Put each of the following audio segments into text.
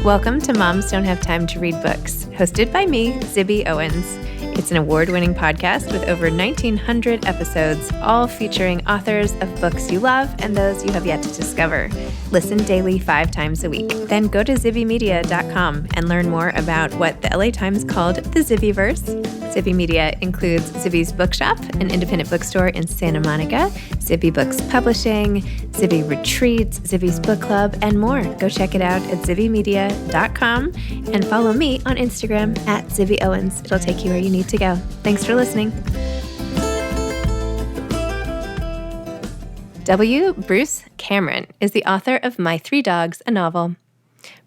Welcome to Moms Don't Have Time to Read Books, hosted by me, Zibby Owens. It's an award-winning podcast with over 1,900 episodes, all featuring authors of books you love and those you have yet to discover. Listen daily 5 times a week. Then go to zibbymedia.com and learn more about what the LA Times called the Zibbyverse. Zibby Media includes Zibby's Bookshop, an independent bookstore in Santa Monica, Zibby Books Publishing, Zibby Retreats, Zibby's Book Club, and more. Go check it out at zibbymedia.com and follow me on Instagram at Zibby Owens. It'll take you where you need to go. Thanks for listening. W. Bruce Cameron is the author of My Three Dogs, a novel.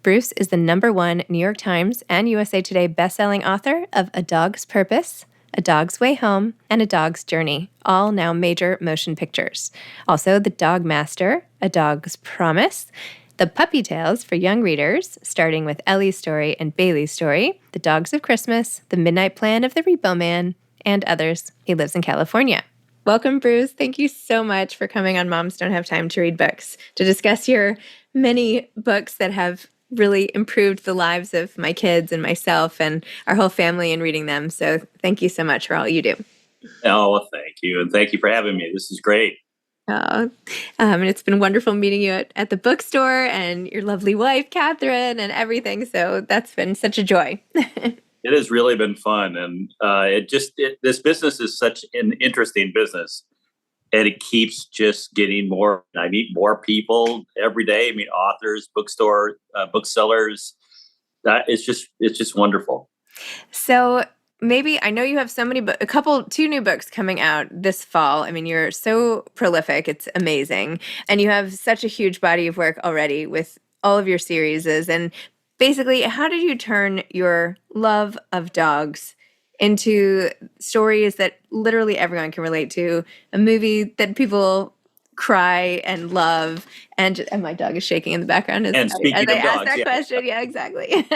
Bruce is the #1 New York Times and USA Today bestselling author of A Dog's Purpose, A Dog's Way Home, and A Dog's Journey, all now major motion pictures. Also, The Dog Master, A Dog's Promise, The Puppy Tales for young readers, starting with Ellie's story and Bailey's story, The Dogs of Christmas, The Midnight Plan of the Repo Man, and others. He lives in California. Welcome, Bruce. Thank you so much for coming on Moms Don't Have Time to Read Books to discuss your many books that have really improved the lives of my kids and myself and our whole family in reading them. So thank you so much for all you do. Oh, well, thank you. And thank you for having me. This is great. Oh, and it's been wonderful meeting you at the bookstore and your lovely wife, Cathryn, and everything. So that's been such a joy. It has really been fun. And this business is such an interesting business. And it keeps just getting more. I meet more people every day. I mean, authors, bookstore, booksellers. It's just wonderful. So maybe, I know you have so many, but 2 new books coming out this fall. I mean, you're so prolific. It's amazing. And you have such a huge body of work already with all of your series. And basically, how did you turn your love of dogs into stories that literally everyone can relate to, a movie that people cry and love, and my dog is shaking in the background as I asked that question. Yeah, exactly.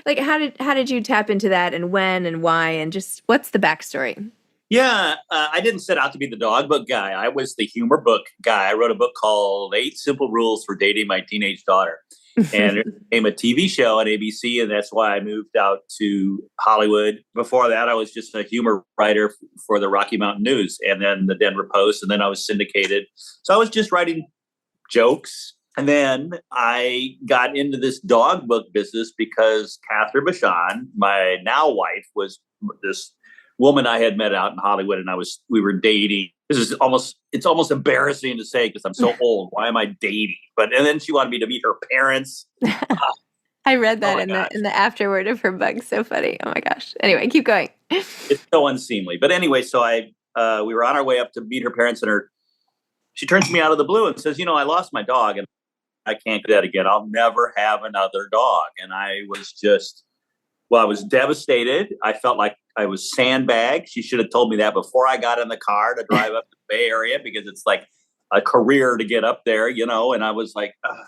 Like, how did you tap into that, and when and why, and just what's the backstory? Yeah, I didn't set out to be the dog book guy. I was the humor book guy. I wrote a book called 8 Simple Rules for Dating My Teenage Daughter. And it became a TV show on ABC, and that's why I moved out to Hollywood. Before that, I was just a humor writer for the Rocky Mountain News and then the Denver Post, and then I was syndicated. So I was just writing jokes. And then I got into this dog book business because Cathryn Michon, my now wife, was this woman I had met out in Hollywood, and we were dating. It's almost embarrassing to say because I'm so old. Why am I dating? And then she wanted me to meet her parents. I read that in the afterword of her book. So funny. Oh my gosh. Anyway, keep going. It's so unseemly. But anyway, so we were on our way up to meet her parents, and she turns to me out of the blue and says, I lost my dog and I can't do that again. I'll never have another dog. And I was devastated. I felt like I was sandbagged. She should have told me that before I got in the car to drive up to the Bay Area, because it's like a career to get up there, and I was like, ugh.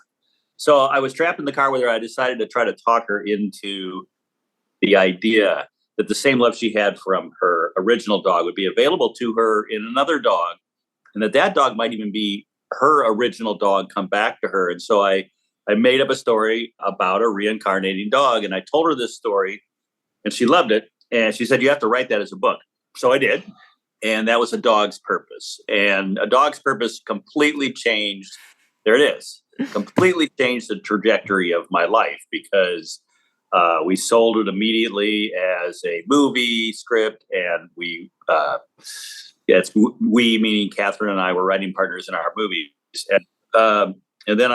So I was trapped in the car with her. I decided to try to talk her into the idea that the same love she had from her original dog would be available to her in another dog, and that dog might even be her original dog come back to her. And so I made up a story about a reincarnating dog, and I told her this story, and she loved it. And she said, you have to write that as a book. So I did. And that was A Dog's Purpose. And A Dog's Purpose completely changed. There it is. Completely changed the trajectory of my life, because we sold it immediately as a movie script. And we meaning Cathryn and I, were writing partners in our movies. And then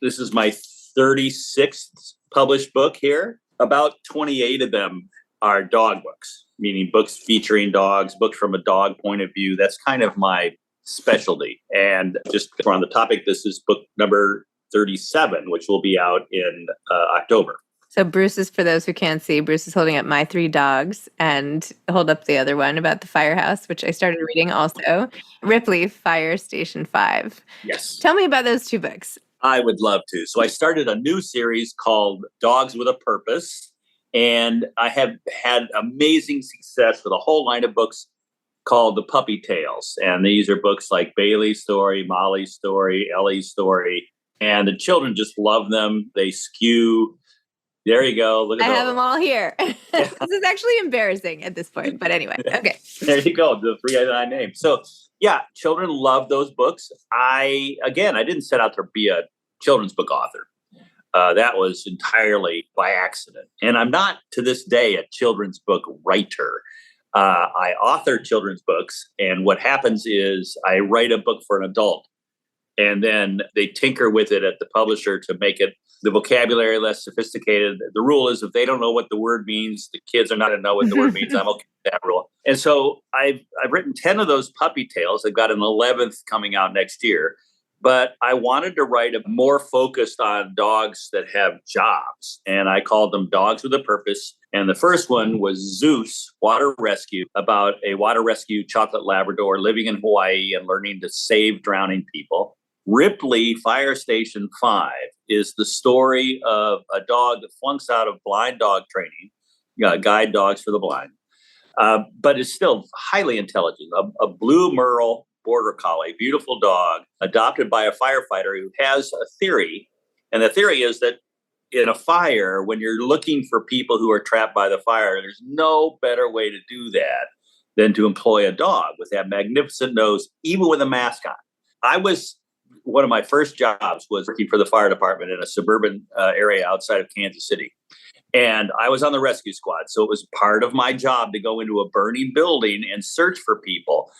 this is my 36th published book here. About 28 of them are dog books, meaning books featuring dogs, books from a dog point of view. That's kind of my specialty. And just on the topic, this is book number 37, which will be out in October. So Bruce is, for those who can't see, Bruce is holding up My Three Dogs, and hold up the other one about the firehouse, which I started reading also. Ripley, Fire Station 5. Yes. Tell me about those 2 books. I would love to. So I started a new series called Dogs with a Purpose. And I have had amazing success with a whole line of books called The Puppy Tales. And these are books like Bailey's story, Molly's story, Ellie's story. And the children just love them. They skew There you go. Look I at have those. them all here. Yeah. This is actually embarrassing at this point, but anyway, okay. There you go. The three that I named. So yeah, children love those books. I didn't set out to be a children's book author. That was entirely by accident. And I'm not to this day a children's book writer. I author children's books. And what happens is I write a book for an adult and then they tinker with it at the publisher to make it the vocabulary less sophisticated. The rule is if they don't know what the word means, the kids are not going to know what the word means. I'm okay with that rule. And so I've written 10 of those puppy tales. I've got an 11th coming out next year. But I wanted to write a more focused on dogs that have jobs. And I called them Dogs with a Purpose. And the first one was Zeus, Water Rescue, about a water rescue chocolate Labrador living in Hawaii and learning to save drowning people. Ripley, Fire Station 5, is the story of a dog that flunks out of blind dog training, guide dogs for the blind, but is still highly intelligent. A blue merle border collie, beautiful dog, adopted by a firefighter who has a theory. And the theory is that in a fire, when you're looking for people who are trapped by the fire, there's no better way to do that than to employ a dog with that magnificent nose, even with a mask on. One of my first jobs was working for the fire department in a suburban area outside of Kansas City. And I was on the rescue squad. So it was part of my job to go into a burning building and search for people.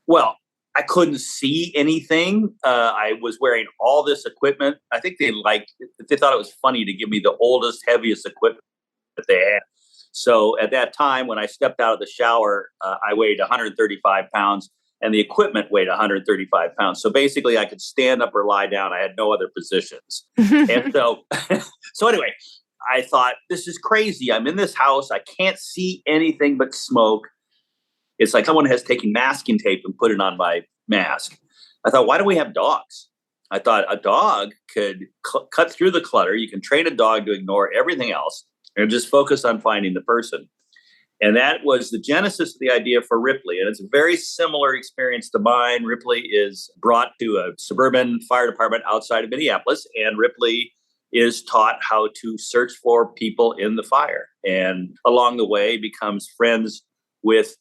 Well, I couldn't see anything. I was wearing all this equipment. I think they thought it was funny to give me the oldest, heaviest equipment that they had. So at that time, when I stepped out of the shower, I weighed 135 pounds and the equipment weighed 135 pounds. So basically I could stand up or lie down. I had no other positions. And so anyway, I thought, this is crazy. I'm in this house. I can't see anything but smoke. It's like someone has taken masking tape and put it on my mask. I thought, why do we have dogs? I thought a dog could cut through the clutter. You can train a dog to ignore everything else and just focus on finding the person. And that was the genesis of the idea for Ripley. And it's a very similar experience to mine. Ripley is brought to a suburban fire department outside of Minneapolis, and Ripley is taught how to search for people in the fire. And along the way becomes friends with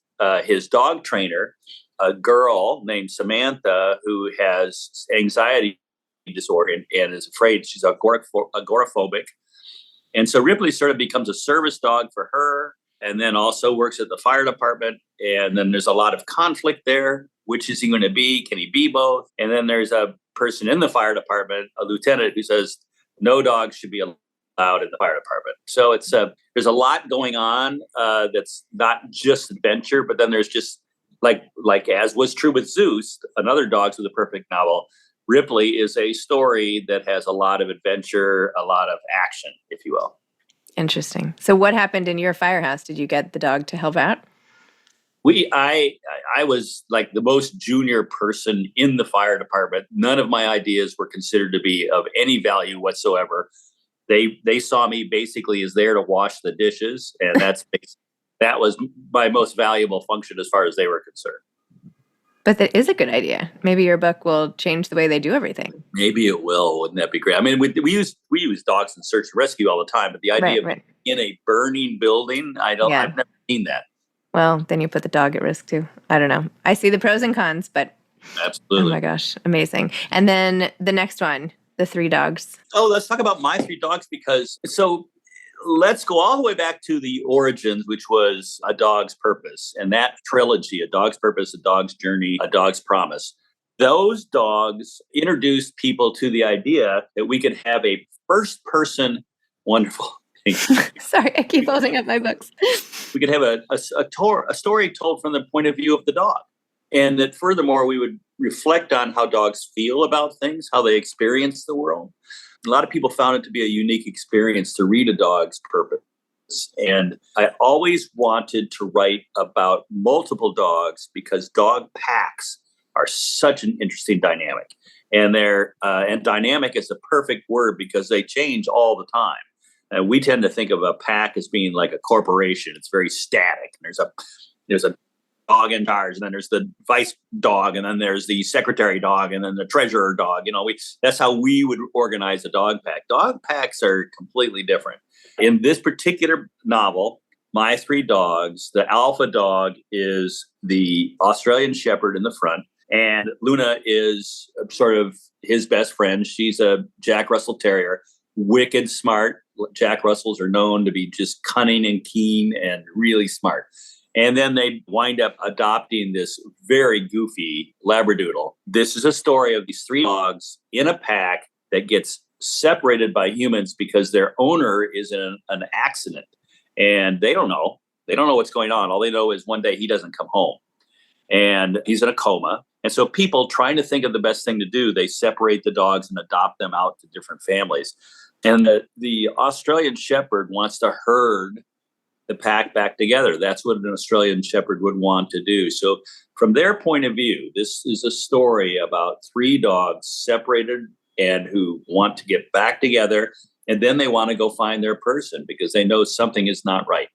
his dog trainer, a girl named Samantha who has anxiety disorder and is afraid. She's agoraphobic. And so Ripley sort of becomes a service dog for her and then also works at the fire department. And then there's a lot of conflict there. Which is he going to be? Can he be both? And then there's a person in the fire department, a lieutenant, who says no dogs should be allowed in the fire department. So it's there's a lot going on that's not just adventure, but then there's just like as was true with Zeus, another Dogs with a Perfect novel. Ripley is a story that has a lot of adventure, a lot of action, if you will. Interesting. So what happened in your firehouse? Did you get the dog to help out? I was like the most junior person in the fire department. None of my ideas were considered to be of any value whatsoever. They saw me basically as there to wash the dishes, and that was my most valuable function as far as they were concerned. But that is a good idea. Maybe your book will change the way they do everything. Maybe it will. Wouldn't that be great? I mean, we use dogs in search and rescue all the time, but the idea of in a burning building, I've never seen that. Well, then you put the dog at risk too. I don't know. I see the pros and cons, but absolutely. Oh my gosh, amazing. And then the next one, the 3 dogs. Oh, let's talk about my 3 dogs let's go all the way back to the origins, which was A Dog's Purpose. And that trilogy, A Dog's Purpose, A Dog's Journey, A Dog's Promise. Those dogs introduced people to the idea that we could have a first-person, wonderful. Sorry, I keep holding up my books. We could have a story told from the point of view of the dog. And that furthermore, we would reflect on how dogs feel about things, how they experience the world. A lot of people found it to be a unique experience to read A Dog's Purpose. And I always wanted to write about multiple dogs because dog packs are such an interesting dynamic. And and dynamic is a perfect word because they change all the time. And we tend to think of a pack as being like a corporation. It's very static. There's a dog in charge, and then there's the vice dog, and then there's the secretary dog, and then the treasurer dog. That's how we would organize a dog pack. Dog packs are completely different. In this particular novel, My Three Dogs, the alpha dog is the Australian Shepherd in the front, and Luna is sort of his best friend. She's a Jack Russell Terrier, wicked smart. Jack Russells are known to be just cunning and keen and really smart. And then they wind up adopting this very goofy Labradoodle. This is a story of these three dogs in a pack that gets separated by humans because their owner is in an accident. And they don't know. They don't know what's going on. All they know is one day he doesn't come home and he's in a coma. And so people trying to think of the best thing to do, they separate the dogs and adopt them out to different families. And the Australian Shepherd wants to herd the pack back together. That's what an Australian Shepherd would want to do. So from their point of view, this is a story about three dogs separated and who want to get back together. And then they want to go find their person because they know something is not right.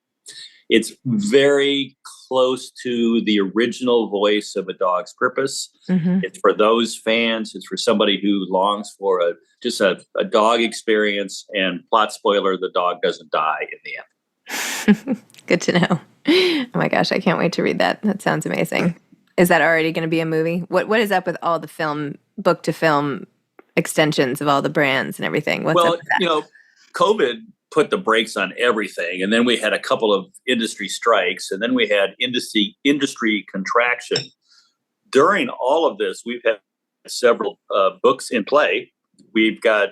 It's very close to the original voice of A Dog's Purpose. Mm-hmm. It's for those fans. It's for somebody who longs for just a dog experience. And plot spoiler, the dog doesn't die in the end. Good to know. Oh my gosh, I can't wait to read that. That sounds amazing. Is that already going to be a movie? What is up with all the book to film extensions of all the brands and everything? What's up with that? COVID put the brakes on everything. And then we had a couple of industry strikes, and then we had industry contraction. During all of this, we've had several books in play. We've got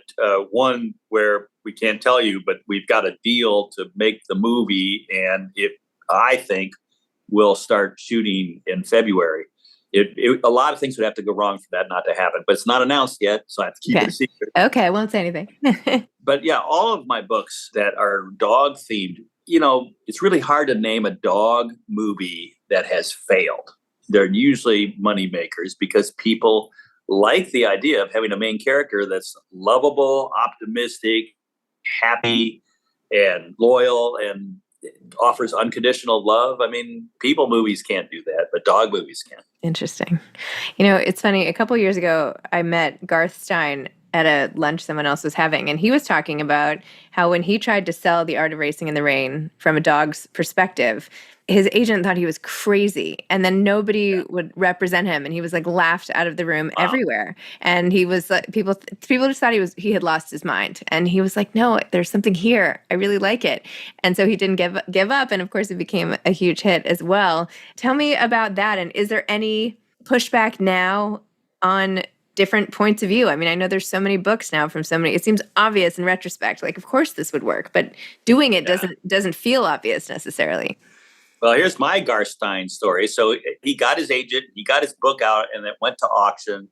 one where we can't tell you, but we've got a deal to make the movie, and I think we'll start shooting in February. A lot of things would have to go wrong for that not to happen, but it's not announced yet, so I have to keep it a secret. Okay, I won't say anything. But yeah, all of my books that are dog themed, it's really hard to name a dog movie that has failed. They're usually money makers because people like the idea of having a main character that's lovable, optimistic, happy, and loyal, and offers unconditional love. I mean, people movies can't do that, but dog movies can. Interesting. It's funny. A couple of years ago, I met Garth Stein at a lunch someone else was having, and he was talking about how when he tried to sell The Art of Racing in the Rain from a dog's perspective, his agent thought he was crazy, and then nobody would represent him, and he was laughed out of the room everywhere. And he was people just thought he had lost his mind, and he was like, "No, there's something here. I really like it." And so he didn't give up, and of course, it became a huge hit as well. Tell me about that, and is there any pushback now on different points of view? I mean, I know there's so many books now from so many. It seems obvious in retrospect, of course this would work, but doing it doesn't feel obvious necessarily. Well, here's my Garth Stein story. So he got his agent, he got his book out, and it went to auction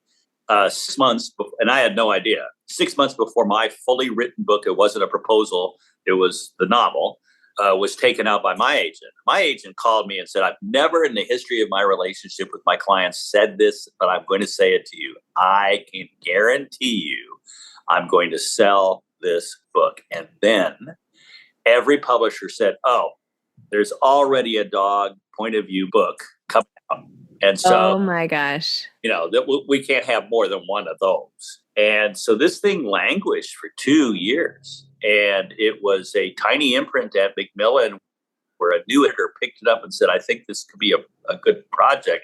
6 months before, and I had no idea. 6 months before my fully written book, it wasn't a proposal, it was the novel, was taken out by my agent. My agent called me and said, "I've never in the history of my relationship with my clients said this, but I'm going to say it to you. I can guarantee you I'm going to sell this book." And then every publisher said, "Oh, there's already a dog point of view book coming out." And so, oh my gosh, we can't have more than one of those. And so this thing languished for 2 years. And it was a tiny imprint at Macmillan where a new editor picked it up and said, "I think this could be a good project."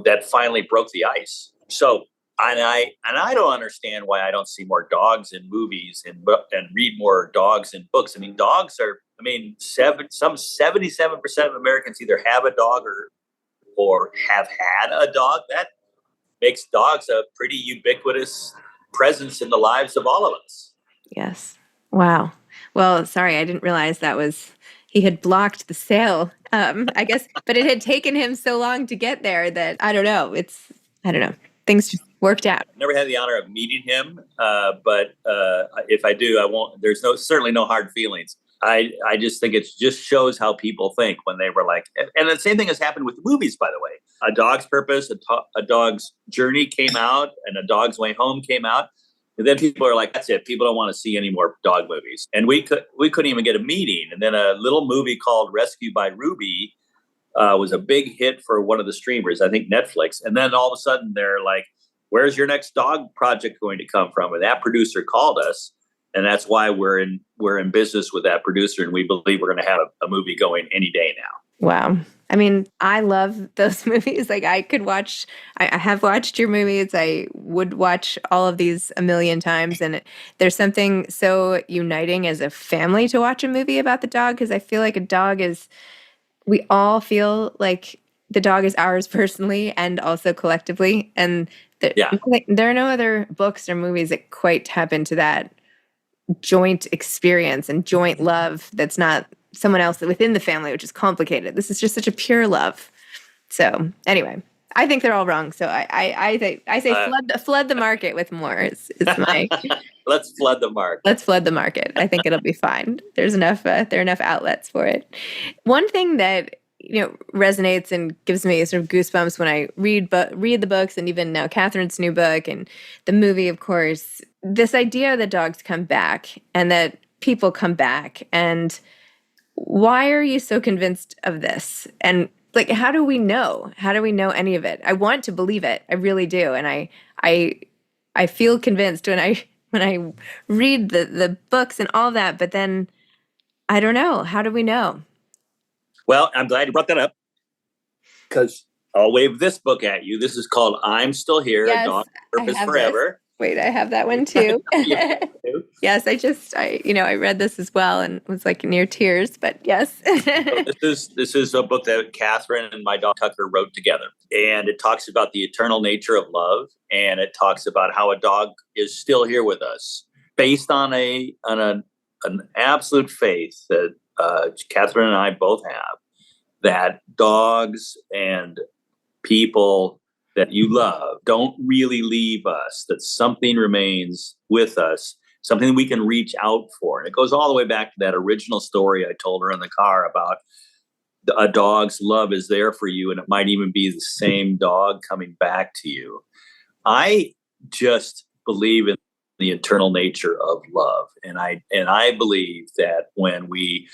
That finally broke the ice. So, and I don't understand why I don't see more dogs in movies and read more dogs in books. I mean, dogs are, some 77% of Americans either have a dog or have had a dog. That makes dogs a pretty ubiquitous presence in the lives of all of us. Yes. Wow. Well, sorry, I didn't realize he had blocked the sale, I guess, but it had taken him so long to get there that I don't know. Things just worked out. Never had the honor of meeting him, but if I do, I won't. There's certainly no hard feelings. I just think it just shows how people think when they were and the same thing has happened with the movies, by the way. A Dog's Purpose, A Dog's Journey came out, and A Dog's Way Home came out. And then people are like, "That's it. People don't want to see any more dog movies." And we couldn't even get a meeting. And then a little movie called Rescue by Ruby was a big hit for one of the streamers, I think Netflix. And then all of a sudden they're like, where's your next dog project going to come from? And that producer called us. And that's why we're in business with that producer. And we believe we're going to have a movie going any day now. Wow. I mean, I love those movies. Like I have watched your movies. I would watch all of these a million times. And there's something so uniting as a family to watch a movie about the dog. Because I feel like we all feel like the dog is ours personally and also collectively. And there are no other books or movies that quite tap into that joint experience and joint love that's not someone else within the family, which is complicated. This is just such a pure love. So anyway, I think they're all wrong. So I say flood the market with more. Is my Let's flood the market. Let's flood the market. I think it'll be fine. There are enough outlets for it. One thing that resonates and gives me sort of goosebumps when I read the books, and even now Cathryn's new book and the movie, of course, this idea that dogs come back and that people come back. And why are you so convinced of this? And like, how do we know? How do we know any of it? I want to believe it. I really do. And I feel convinced when I read the books and all that, but then I don't know. How do we know? Well, I'm glad you brought that up, because I'll wave this book at you. This is called I'm Still Here, yes, A Dog's Purpose Forever. Wait, I have that one too. Yes, I read this as well and was like near tears, but yes. So this is a book that Cathryn and my dog Tucker wrote together. And it talks about the eternal nature of love. And it talks about how a dog is still here with us, based on an absolute faith that Cathryn and I both have, that dogs and people that you love don't really leave us, that something remains with us, something we can reach out for. And it goes all the way back to that original story I told her in the car about a dog's love is there for you, and it might even be the same dog coming back to you. I just believe in the eternal nature of love. And I believe that when we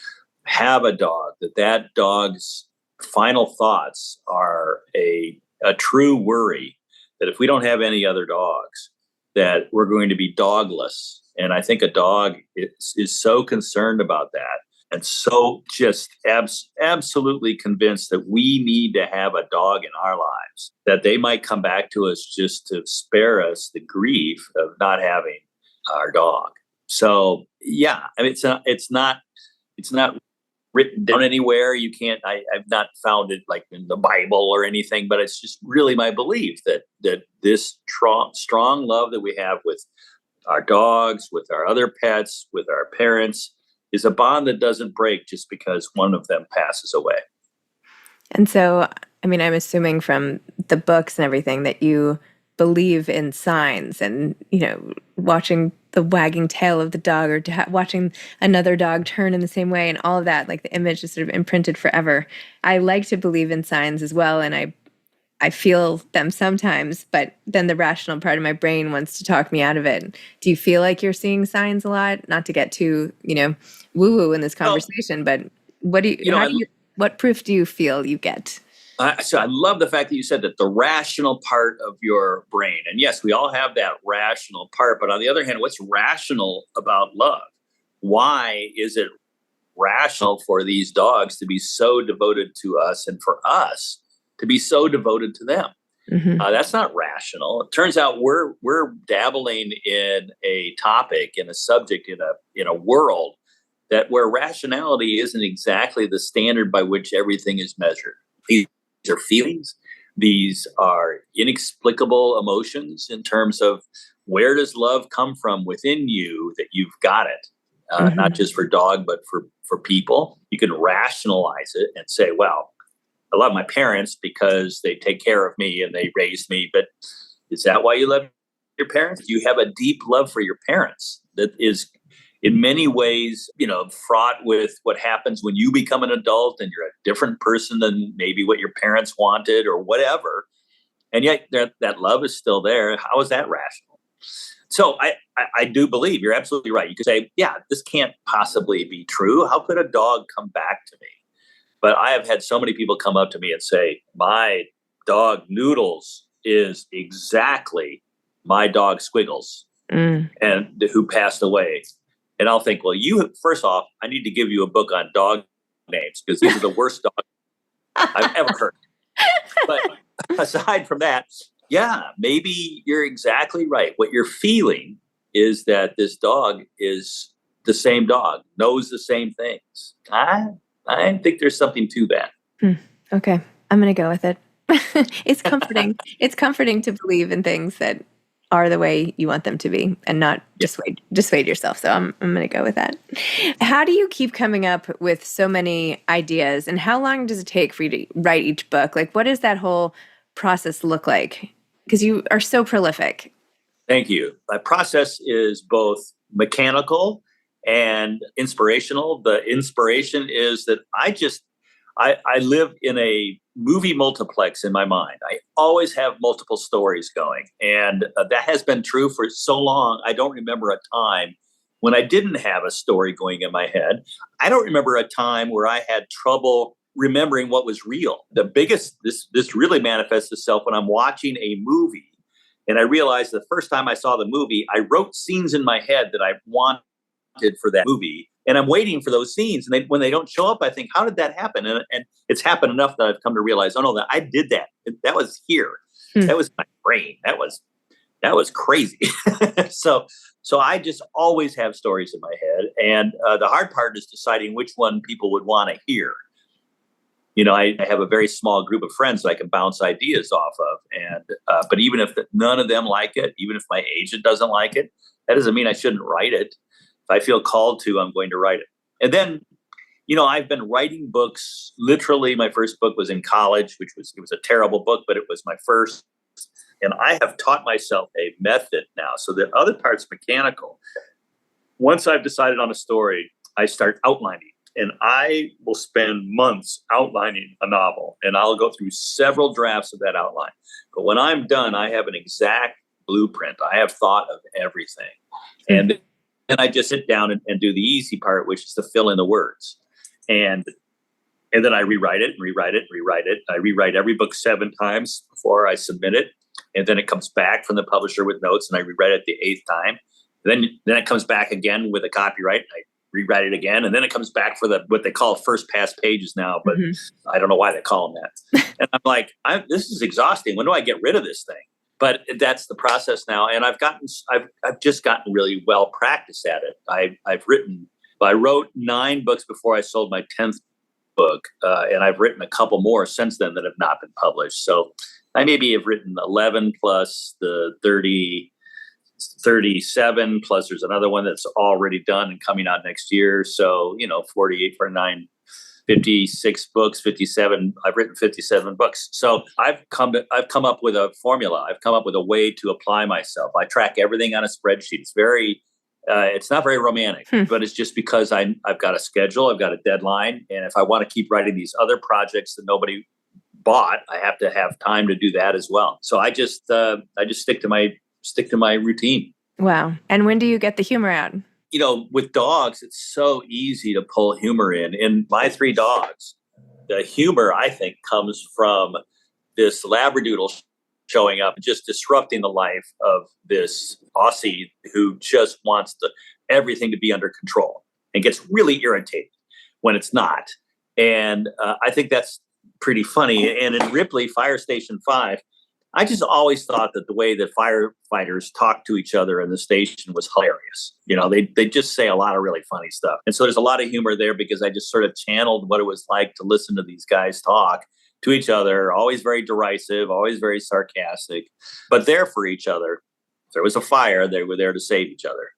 have a dog, that dog's final thoughts are a true worry that if we don't have any other dogs, that we're going to be dogless. And I think a dog is so concerned about that, and so just absolutely convinced that we need to have a dog in our lives, that they might come back to us just to spare us the grief of not having our dog. So yeah, I mean, it's not written down anywhere. You can't, I've not found it like in the Bible or anything, but it's just really my belief that this strong love that we have with our dogs, with our other pets, with our parents, is a bond that doesn't break just because one of them passes away. And so, I mean, I'm assuming from the books and everything that you believe in signs and, watching the wagging tail of the dog or watching another dog turn in the same way and all of that, like the image is sort of imprinted forever. I like to believe in signs as well. And I feel them sometimes, but then the rational part of my brain wants to talk me out of it. Do you feel like you're seeing signs a lot? Not to get too, woo-woo in this conversation, but what proof do you feel you get? So I love the fact that you said that the rational part of your brain. And yes, we all have that rational part. But on the other hand, what's rational about love? Why is it rational for these dogs to be so devoted to us and for us to be so devoted to them? Mm-hmm. That's not rational. It turns out we're dabbling in a topic, in a subject, in a world where rationality isn't exactly the standard by which everything is measured. These are feelings. These are inexplicable emotions in terms of where does love come from within you that you've got it, not just for dog, but for people. You can rationalize it and say, well, I love my parents because they take care of me and they raised me. But is that why you love your parents? You have a deep love for your parents that is in many ways, fraught with what happens when you become an adult and you're a different person than maybe what your parents wanted or whatever. And yet that love is still there. How is that rational? So I do believe you're absolutely right. You could say, yeah, this can't possibly be true. How could a dog come back to me? But I have had so many people come up to me and say, my dog Noodles is exactly my dog Squiggles, and who passed away. And I'll think, well, first off, I need to give you a book on dog names because these are the worst dogs I've ever heard. But aside from that, yeah, maybe you're exactly right. What you're feeling is that this dog is the same dog, knows the same things. I think there's something to that. Okay, I'm going to go with it. It's comforting. It's comforting to believe in things that are the way you want them to be and not dissuade yourself. So I'm going to go with that. How do you keep coming up with so many ideas, and how long does it take for you to write each book? Like, what does that whole process look like? Because you are so prolific. Thank you. My process is both mechanical and inspirational. The inspiration is that I live in a movie multiplex in my mind. I always have multiple stories going. And that has been true for so long. I don't remember a time when I didn't have a story going in my head. I don't remember a time where I had trouble remembering what was real. The biggest, this really manifests itself when I'm watching a movie. And I realized the first time I saw the movie, I wrote scenes in my head that I wanted for that movie. And I'm waiting for those scenes. And when they don't show up, I think, how did that happen? And it's happened enough that I've come to realize, oh no, that I did that. That was here. That was my brain. That was crazy. So I just always have stories in my head. And the hard part is deciding which one people would want to hear. You know, I have a very small group of friends that I can bounce ideas off of. And but even if none of them like it, even if my agent doesn't like it, that doesn't mean I shouldn't write it. If I feel called to, I'm going to write it. And then, you know, I've been writing books. Literally, my first book was in college, it was a terrible book, but it was my first. And I have taught myself a method now. So the other part's mechanical. Once I've decided on a story, I start outlining. And I will spend months outlining a novel, and I'll go through several drafts of that outline. But when I'm done, I have an exact blueprint. I have thought of everything. And then I just sit down and do the easy part, which is to fill in the words. And then I rewrite it and rewrite it and rewrite it. I rewrite every book 7 times before I submit it. And then it comes back from the publisher with notes, and I rewrite it the 8th time. Then it comes back again with a copyright. I rewrite it again, and then it comes back for what they call first pass pages now, but I don't know why they call them that. And I'm like, this is exhausting. When do I get rid of this thing? But that's the process now, and I've just gotten really well practiced at it. I wrote 9 books before I sold my 10th book, and I've written a couple more since then that have not been published. So I maybe have written 11 plus the 37, plus there's another one that's already done and coming out next year. So, 48, 49, 56 books, 57. I've written 57 books. So I've come up with a formula. I've come up with a way to apply myself. I track everything on a spreadsheet. It's not very romantic, but it's just because I've got a schedule, I've got a deadline. And if I want to keep writing these other projects that nobody bought, I have to have time to do that as well. So I just stick to my routine. Wow. And when do you get the humor out? With dogs, it's so easy to pull humor in. In my 3 dogs, the humor, I think, comes from this Labradoodle showing up and just disrupting the life of this Aussie who just wants everything to be under control and gets really irritated when it's not. And I think that's pretty funny. And in Ripley, Fire Station 5, I just always thought that the way that firefighters talk to each other in the station was hilarious. They just say a lot of really funny stuff. And so there's a lot of humor there because I just sort of channeled what it was like to listen to these guys talk to each other, always very derisive, always very sarcastic, but there for each other. If there was a fire, they were there to save each other.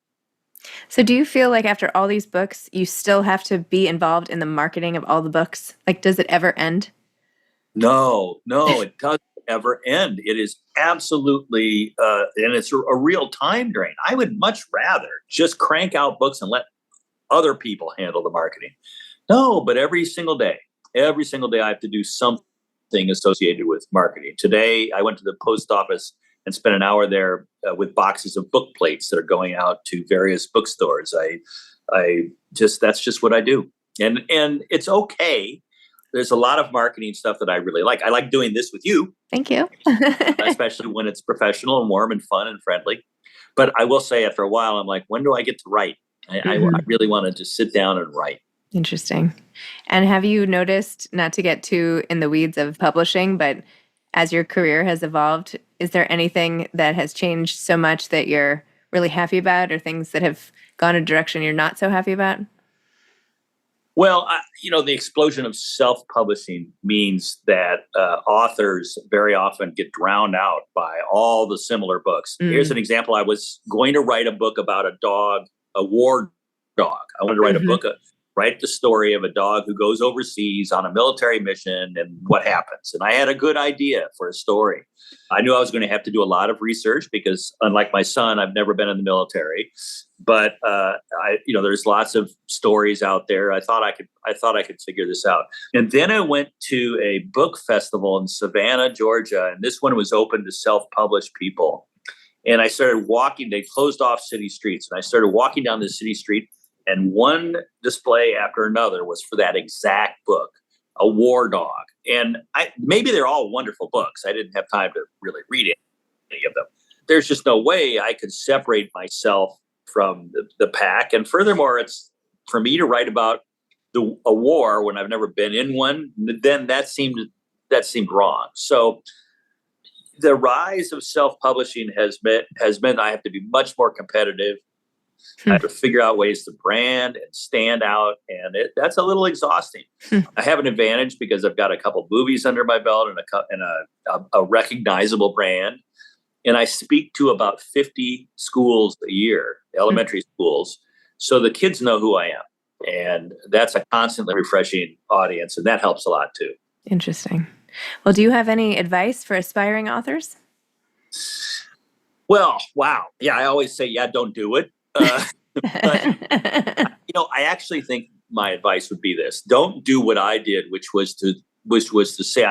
So do you feel like after all these books, you still have to be involved in the marketing of all the books? Like, does it ever end? No, it doesn't ever end. It is absolutely, and it's a real time drain. I would much rather just crank out books and let other people handle the marketing. No, but every single day I have to do something associated with marketing. Today, I went to the post office and spent an hour there with boxes of book plates that are going out to various bookstores. That's just what I do. And it's okay there's a lot of marketing stuff that I really like. I like doing this with you. Thank you. Especially when it's professional and warm and fun and friendly. But I will say after a while, I'm like, when do I get to write? I really want to just sit down and write. Interesting. And have you noticed, not to get too in the weeds of publishing, but as your career has evolved, is there anything that has changed so much that you're really happy about, or things that have gone a direction you're not so happy about? Well, the explosion of self-publishing means that authors very often get drowned out by all the similar books. Here's an example. I was going to write a book about a dog, a war dog. I wanted to write a book, write the story of a dog who goes overseas on a military mission and what happens. And I had a good idea for a story. I knew I was going to have to do a lot of research because, unlike my son, I've never been in the military. But there's lots of stories out there. I thought I could figure this out. And then I went to a book festival in Savannah, Georgia, and this one was open to self-published people. And I started walking. They closed off city streets, and I started walking down the city street. And one display after another was for that exact book, a war dog. And maybe they're all wonderful books. I didn't have time to really read any of them. There's just no way I could separate myself from the pack. And furthermore, it's for me to write about a war when I've never been in one, then that seemed wrong. So the rise of self-publishing has meant I have to be much more competitive. I have to figure out ways to brand and stand out, and that's a little exhausting. I have an advantage because I've got a couple movies under my belt and a recognizable brand, and I speak to about 50 schools a year, elementary schools, so the kids know who I am, and that's a constantly refreshing audience, and that helps a lot too. Interesting. Well, do you have any advice for aspiring authors? Well, wow. Yeah, I always say, don't do it. But, I actually think my advice would be this: don't do what I did, which was to say,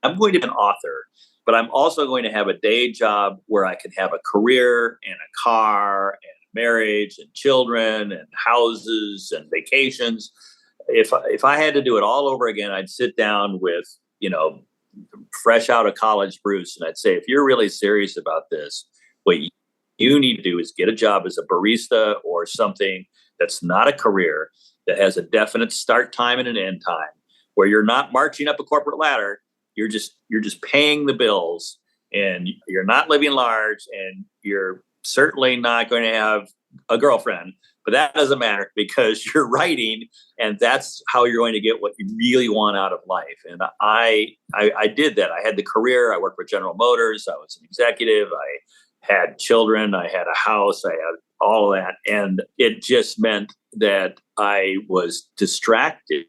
I'm going to be an author, but I'm also going to have a day job where I can have a career and a car and marriage and children and houses and vacations. If I had to do it all over again, I'd sit down with, fresh out of college Bruce, and I'd say, if you're really serious about this, what you need to do is get a job as a barista or something that's not a career, that has a definite start time and an end time, where you're not marching up a corporate ladder. You're just paying the bills, and you're not living large, and you're certainly not going to have a girlfriend, but that doesn't matter because you're writing, and that's how you're going to get what you really want out of life. And I did that. I had the career. I worked for General Motors. I was an executive. I had children, I had a house, I had all of that. And it just meant that I was distracted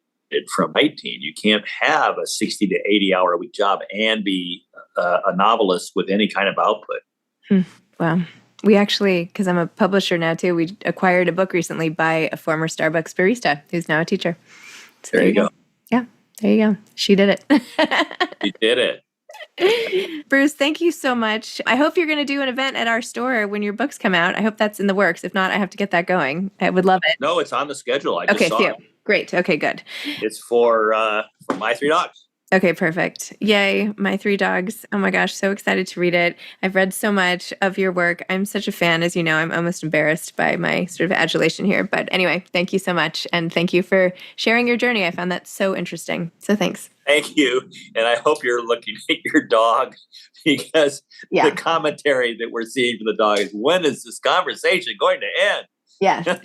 from writing. You can't have a 60 to 80 hour a week job and be a novelist with any kind of output. Wow. We actually, because I'm a publisher now too, we acquired a book recently by a former Starbucks barista who's now a teacher. So there you go. Yeah, there you go. She did it. She did it. Bruce, thank you so much. I hope you're going to do an event at our store when your books come out. I hope that's in the works. If not, I have to get that going. I would love it. No, it's on the schedule. I just saw it. Great. Okay, good. It's for My Three Dogs. Okay, perfect. Yay, My Three Dogs. Oh my gosh, so excited to read it. I've read so much of your work. I'm such a fan, as you know. I'm almost embarrassed by my sort of adulation here. But anyway, thank you so much. And thank you for sharing your journey. I found that so interesting. So thanks. Thank you. And I hope you're looking at your dog, because the commentary that we're seeing from the dog is, when is this conversation going to end? Yeah,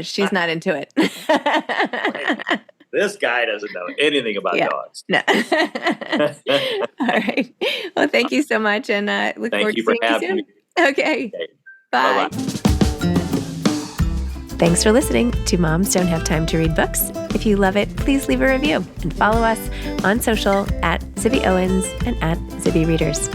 she's not into it. Right. This guy doesn't know anything about dogs. No. All right. Well, thank you so much, and look forward to seeing you soon. Okay. Bye. Bye-bye. Thanks for listening to Moms Don't Have Time to Read Books. If you love it, please leave a review and follow us on social at Zibby Owens and at Zibby Readers.